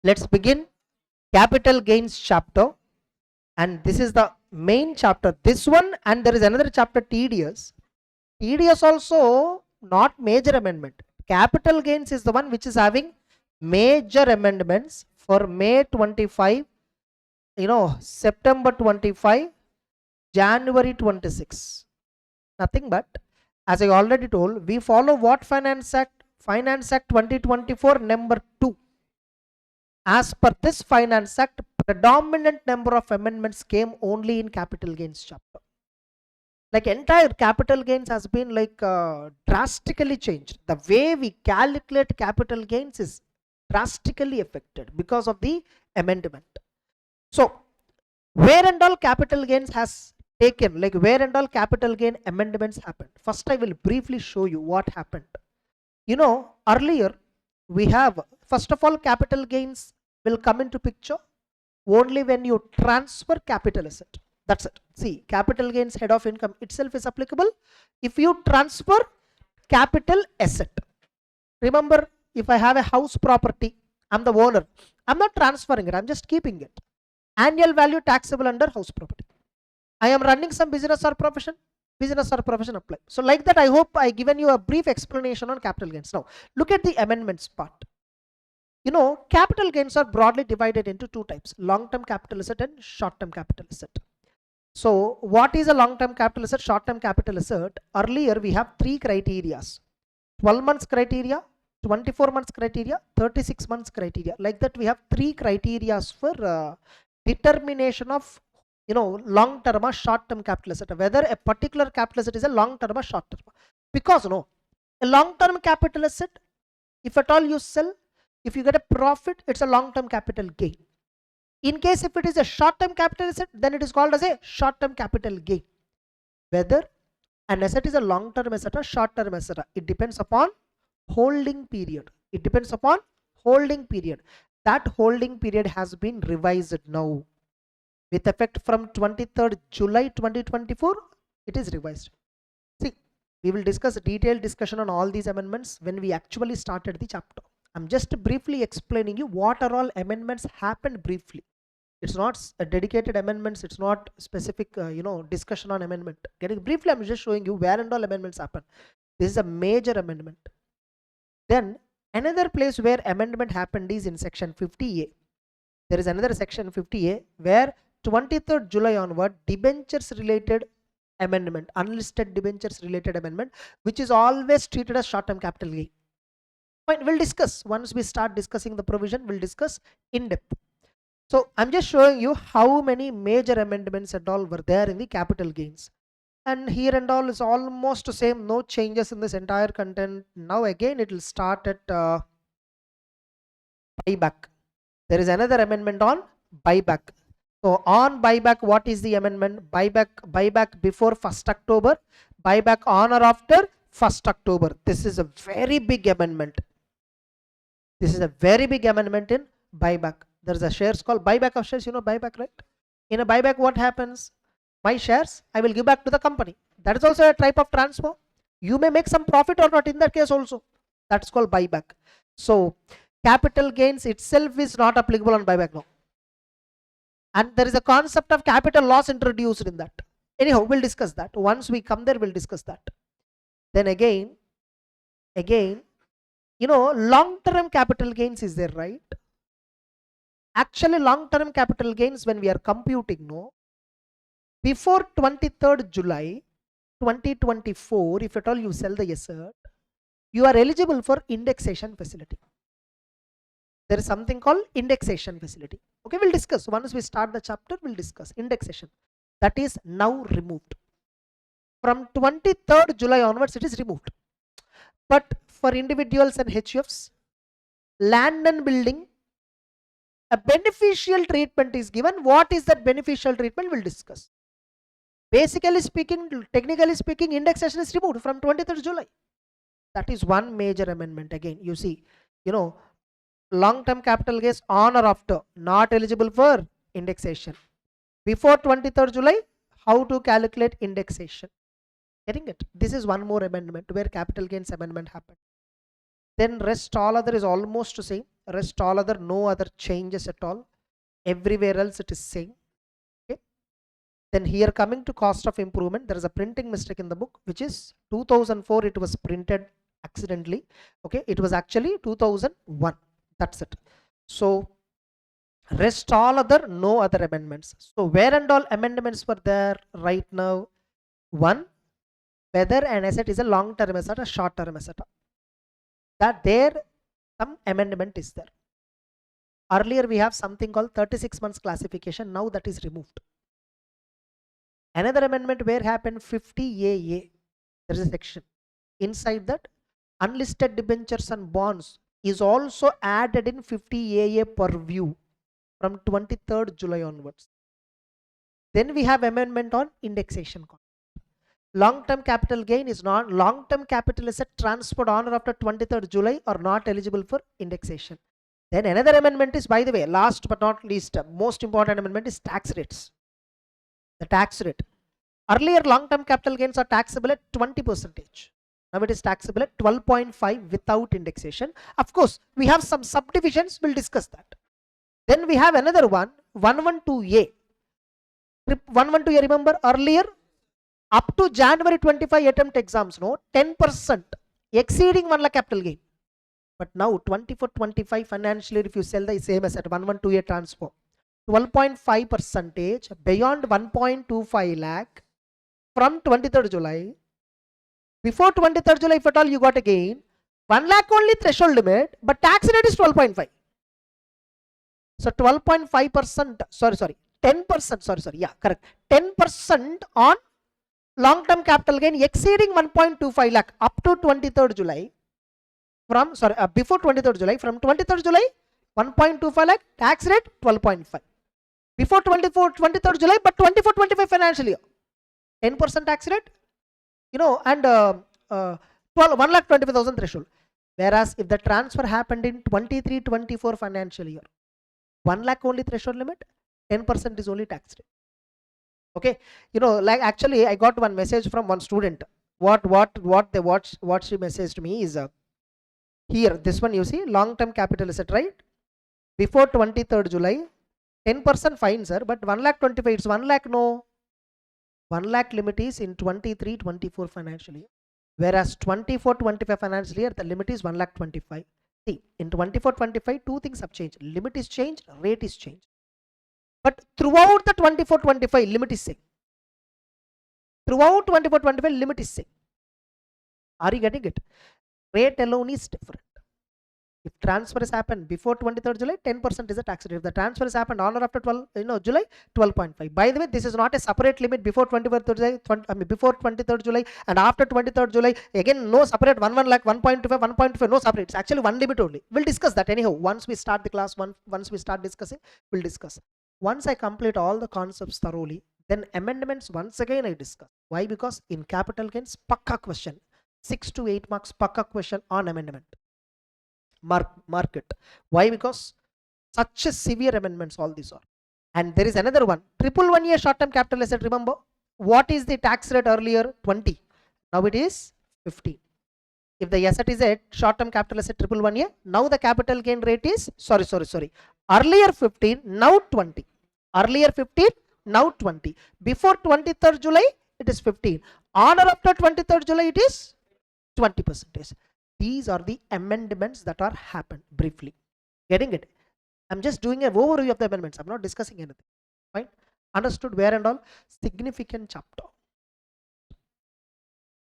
Let's begin capital gains chapter, and this is the main chapter, this one, and there is another chapter, TDS. TDS also not major amendment. Capital gains is the one which is having major amendments for May 25, September 25, January 26. Nothing but, as I already told, we follow what Finance Act? Finance Act 2024 number 2. As per this Finance Act, predominant number of amendments came only in capital gains chapter. Like entire capital gains has been drastically changed. The way we calculate capital gains is drastically affected because of the amendment. So where and all capital gains has taken, where and all capital gain amendments happened. First I will briefly show you what happened. Earlier we have, first of all, capital gains will come into picture only when you transfer capital asset. That's it. See, capital gains head of income itself is applicable if you transfer capital asset. Remember, if I have a house property, I'm the owner, I'm not transferring it, I'm just keeping it. Annual value taxable under house property. I am running some business or profession apply. So like that, I hope I given you a brief explanation on capital gains. Now look at the amendments part. Capital gains are broadly divided into two types: long-term capital asset and short-term capital asset. So what is a long-term capital asset, short-term capital asset? Earlier we have three criteria: 12 months criteria, 24 months criteria, 36 months criteria. Like that, we have three criteria for determination of long-term or short-term capital asset, whether a particular capital asset is a long-term or short-term. Because a long-term capital asset, if at all you sell, if you get a profit, it's a long-term capital gain. In case if it is a short-term capital asset, then it is called as a short-term capital gain. Whether an asset is a long-term asset or short-term asset, it depends upon holding period. It depends upon holding period. That holding period has been revised now. With effect from 23rd July 2024, it is revised. See, we will discuss a detailed discussion on all these amendments when we actually started the chapter. I'm just briefly explaining you what are all amendments happened briefly. It's not a dedicated amendments, it's not specific discussion on amendment. Getting briefly, I'm just showing you where and all amendments happen. This is a major amendment. Then another place where amendment happened is in section 50A. There is another section 50A where 23rd July onward, debentures related amendment, unlisted debentures related amendment, which is always treated as short-term capital gain. Fine, we'll discuss. Once we start discussing the provision, we'll discuss in depth. So I'm just showing you how many major amendments and all were there in the capital gains. And here and all is almost the same, no changes in this entire content. Now again, it will start at buyback. There is another amendment on buyback. So on buyback, what is the amendment? Buyback before 1st October, buyback on or after 1st October. This is a very big amendment. This is a very big amendment in buyback. There's a shares called buyback of shares. Buyback, right? In a buyback, what happens? My shares, I will give back to the company. That is also a type of transfer. You may make some profit or not in that case also. That's called buyback. So capital gains itself is not applicable on buyback now. And there is a concept of capital loss introduced in that. Anyhow, we'll discuss that. Once we come there, we'll discuss that. Then again, long-term capital gains is there, right? Actually, long-term capital gains, when we are computing, before 23rd July 2024, if at all you sell the asset, you are eligible for indexation facility. There is something called indexation facility. Okay, we'll discuss. Once we start the chapter, we'll discuss indexation. That is now removed. From 23rd July onwards, it is removed. But for individuals and HUFs, land and building, a beneficial treatment is given. What is that beneficial treatment? We'll discuss. Basically speaking, technically speaking, indexation is removed from 23rd July. That is one major amendment. Again, you see, long-term capital gains on or after, not eligible for indexation. Before 23rd July, how to calculate indexation. Getting it? This is one more amendment where capital gains amendment happened. Then rest all other is almost the same. rest all other, no other changes at all. Everywhere else it is same. Okay. Then here coming to cost of improvement, there is a printing mistake in the book, which is 2004 it was printed accidentally. Okay, it was actually 2001. That's it. So rest all other, no other amendments. So where and all amendments were there right now? One, whether an asset is a long-term asset or short-term asset. That there some amendment is there. Earlier we have something called 36 months classification. Now that is removed. Another amendment where happened 50AA. There is a section. Inside that, unlisted debentures and bonds is also added in 50AA purview from 23rd July onwards. Then we have amendment on indexation. Long-term capital gain is not, long-term capital asset transferred on or after 23rd July are not eligible for indexation. Then another amendment is, by the way, last but not least, most important amendment is tax rates. The tax rate. Earlier long-term capital gains are taxable at 20%. Now it is taxable at 12.5 without indexation. Of course, we have some subdivisions, we'll discuss that. Then we have another one, 112A. 112A, remember earlier, up to January 25 attempt exams, no, 10% exceeding 1 lakh capital gain. But now 24-25 financial year, if you sell the same asset, 112A transfer, 12.5% beyond 1.25 lakh from 23rd July. Before 23rd July, if at all you got a gain, 1 lakh only threshold limit, but tax rate is 12.5. So 12.5%, sorry, 10%, yeah, correct. 10% on long-term capital gain exceeding 1.25 lakh up to 23rd July. From, before 23rd July, from 23rd July, 1.25 lakh, tax rate 12.5. Before 23rd July, but 24-25 financial year, 10% tax rate, you know, and 1,25,000 threshold. Whereas if the transfer happened in 23-24 financial year, 1 lakh only threshold limit, 10% is only tax rate. Okay, you know, like actually I got one message from one student. What she messaged me is here, this one you see, long-term capital asset, right? Before 23rd July, 10% fine, sir, but 1,25,000, it's 1 lakh, no. 1 lakh limit is in 23-24 financial year. Whereas 24-25 financial year, the limit is 1,25,000. See, in 24-25, two things have changed. Limit is changed, rate is changed. But throughout the 24-25, limit is same. Throughout 24-25, limit is same. Are you getting it? Rate alone is different. If transfer has happened before 23rd July, 10% is a tax rate. If the transfer has happened on or after July, 12.5. By the way, this is not a separate limit before 23rd July, before 23rd July and after 23rd July. Again, no separate 1 lakh, 1.25, 1.5, no separate. It's actually one limit only. We'll discuss that anyhow. Once we start the class, once we start discussing, we'll discuss. Once I complete all the concepts thoroughly, then amendments once again I discuss. Why? Because in capital gains, pakka question, 6 to 8 marks, pakka question on amendment. Mark it. Why? Because such a severe amendments all these are. And there is another one, 111A short-term capital asset. Remember, what is the tax rate earlier? 20. Now it is 15. If the asset is a short-term capital asset 111A, now the capital gain rate is, sorry. Earlier 15, now 20. Earlier 15, now 20. Before 23rd July, it is 15. On or after 23rd July, it is 20%. These are the amendments that are happened briefly. Getting it? I'm just doing an overview of the amendments. I'm not discussing anything. Fine? Understood where and all? Significant chapter.